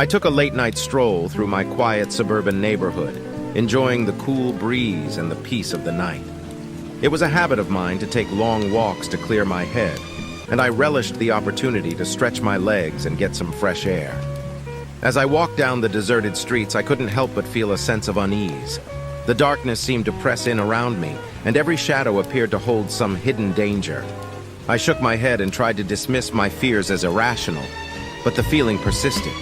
I took a late-night stroll through my quiet suburban neighborhood, enjoying the cool breeze and the peace of the night. It was a habit of mine to take long walks to clear my head, and I relished the opportunity to stretch my legs and get some fresh air. As I walked down the deserted streets, I couldn't help but feel a sense of unease. The darkness seemed to press in around me, and every shadow appeared to hold some hidden danger. I shook my head and tried to dismiss my fears as irrational, but the feeling persisted.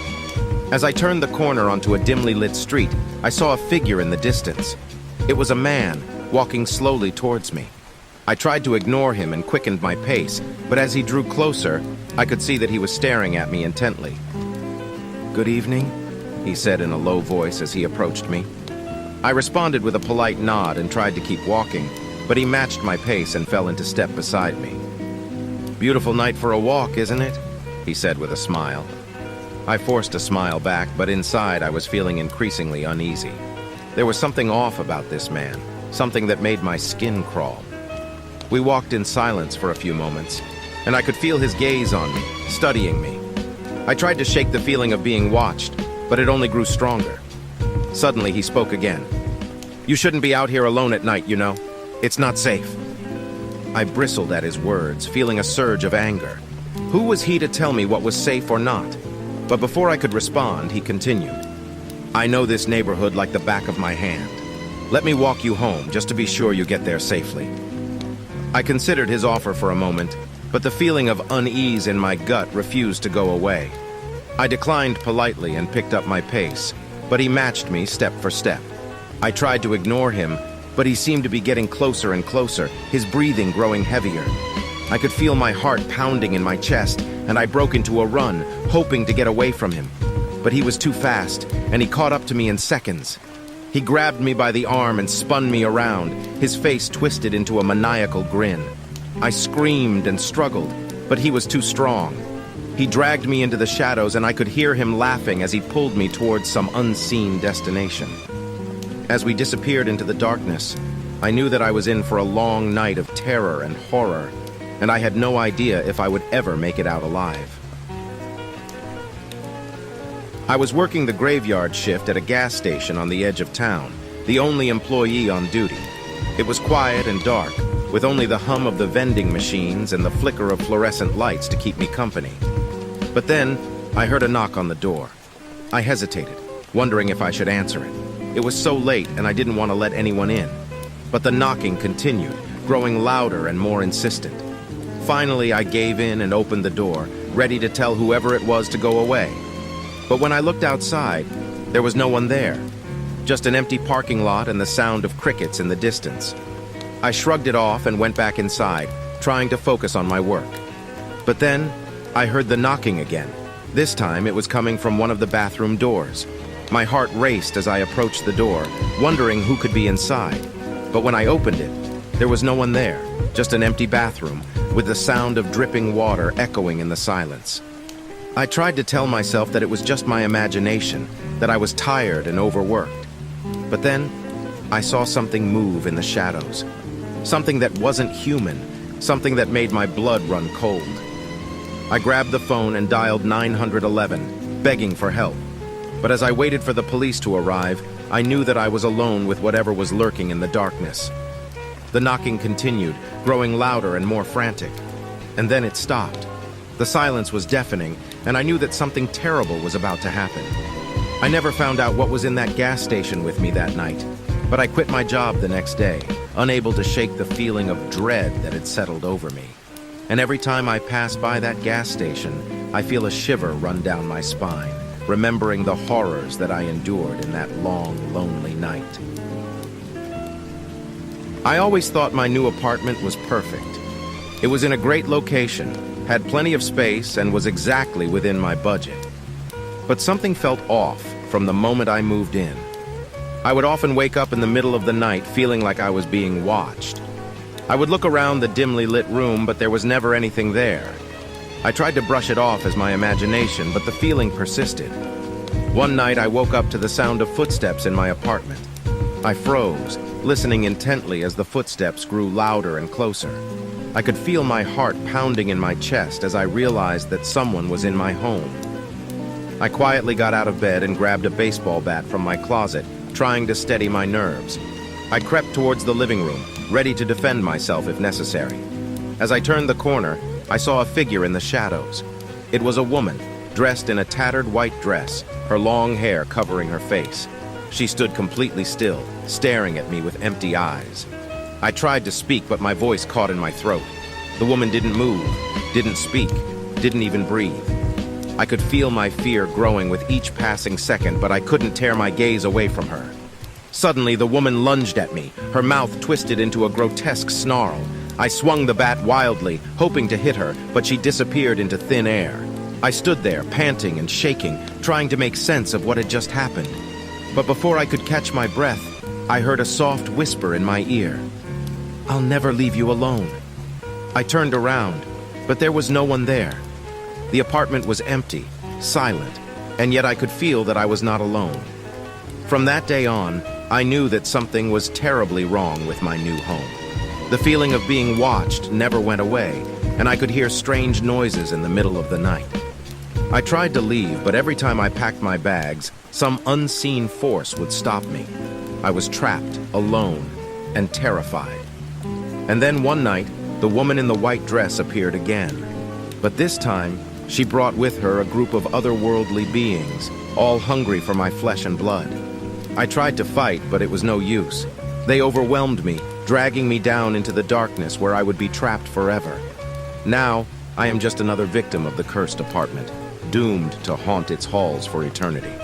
As I turned the corner onto a dimly lit street, I saw a figure in the distance. It was a man, walking slowly towards me. I tried to ignore him and quickened my pace, but as he drew closer, I could see that he was staring at me intently. "Good evening," he said in a low voice as he approached me. I responded with a polite nod and tried to keep walking, but he matched my pace and fell into step beside me. "Beautiful night for a walk, isn't it?" he said with a smile. I forced a smile back, but inside I was feeling increasingly uneasy. There was something off about this man, something that made my skin crawl. We walked in silence for a few moments, and I could feel his gaze on me, studying me. I tried to shake the feeling of being watched, but it only grew stronger. Suddenly he spoke again. "You shouldn't be out here alone at night, you know. It's not safe." I bristled at his words, feeling a surge of anger. Who was he to tell me what was safe or not? But before I could respond, he continued. "I know this neighborhood like the back of my hand. Let me walk you home, just to be sure you get there safely." I considered his offer for a moment, but the feeling of unease in my gut refused to go away. I declined politely and picked up my pace, but he matched me step for step. I tried to ignore him, but he seemed to be getting closer and closer, his breathing growing heavier. I could feel my heart pounding in my chest, and I broke into a run, hoping to get away from him. But he was too fast, and he caught up to me in seconds. He grabbed me by the arm and spun me around, his face twisted into a maniacal grin. I screamed and struggled, but he was too strong. He dragged me into the shadows, and I could hear him laughing as he pulled me towards some unseen destination. As we disappeared into the darkness, I knew that I was in for a long night of terror and horror, and I had no idea if I would ever make it out alive. I was working the graveyard shift at a gas station on the edge of town, the only employee on duty. It was quiet and dark, with only the hum of the vending machines and the flicker of fluorescent lights to keep me company. But then, I heard a knock on the door. I hesitated, wondering if I should answer it. It was so late and I didn't want to let anyone in. But the knocking continued, growing louder and more insistent. Finally, I gave in and opened the door, ready to tell whoever it was to go away. But when I looked outside, there was no one there. Just an empty parking lot and the sound of crickets in the distance. I shrugged it off and went back inside, trying to focus on my work. But then, I heard the knocking again. This time, it was coming from one of the bathroom doors. My heart raced as I approached the door, wondering who could be inside. But when I opened it, there was no one there, just an empty bathroom, with the sound of dripping water echoing in the silence. I tried to tell myself that it was just my imagination, that I was tired and overworked. But then, I saw something move in the shadows. Something that wasn't human, something that made my blood run cold. I grabbed the phone and dialed 911, begging for help. But as I waited for the police to arrive, I knew that I was alone with whatever was lurking in the darkness. The knocking continued, growing louder and more frantic. And then it stopped. The silence was deafening, and I knew that something terrible was about to happen. I never found out what was in that gas station with me that night, but I quit my job the next day, unable to shake the feeling of dread that had settled over me. And every time I pass by that gas station, I feel a shiver run down my spine, remembering the horrors that I endured in that long, lonely night. I always thought my new apartment was perfect. It was in a great location, had plenty of space, and was exactly within my budget. But something felt off from the moment I moved in. I would often wake up in the middle of the night feeling like I was being watched. I would look around the dimly lit room, but there was never anything there. I tried to brush it off as my imagination, but the feeling persisted. One night I woke up to the sound of footsteps in my apartment. I froze, listening intently as the footsteps grew louder and closer. I could feel my heart pounding in my chest as I realized that someone was in my home. I quietly got out of bed and grabbed a baseball bat from my closet, trying to steady my nerves. I crept towards the living room, ready to defend myself if necessary. As I turned the corner, I saw a figure in the shadows. It was a woman, dressed in a tattered white dress, her long hair covering her face. She stood completely still, staring at me with empty eyes. I tried to speak, but my voice caught in my throat. The woman didn't move, didn't speak, didn't even breathe. I could feel my fear growing with each passing second, but I couldn't tear my gaze away from her. Suddenly, the woman lunged at me, her mouth twisted into a grotesque snarl. I swung the bat wildly, hoping to hit her, but she disappeared into thin air. I stood there, panting and shaking, trying to make sense of what had just happened. But before I could catch my breath, I heard a soft whisper in my ear. "I'll never leave you alone." I turned around, but there was no one there. The apartment was empty, silent, and yet I could feel that I was not alone. From that day on, I knew that something was terribly wrong with my new home. The feeling of being watched never went away, and I could hear strange noises in the middle of the night. I tried to leave, but every time I packed my bags, some unseen force would stop me. I was trapped, alone, and terrified. And then one night, the woman in the white dress appeared again. But this time, she brought with her a group of otherworldly beings, all hungry for my flesh and blood. I tried to fight, but it was no use. They overwhelmed me, dragging me down into the darkness where I would be trapped forever. Now, I am just another victim of the cursed apartment, doomed to haunt its halls for eternity.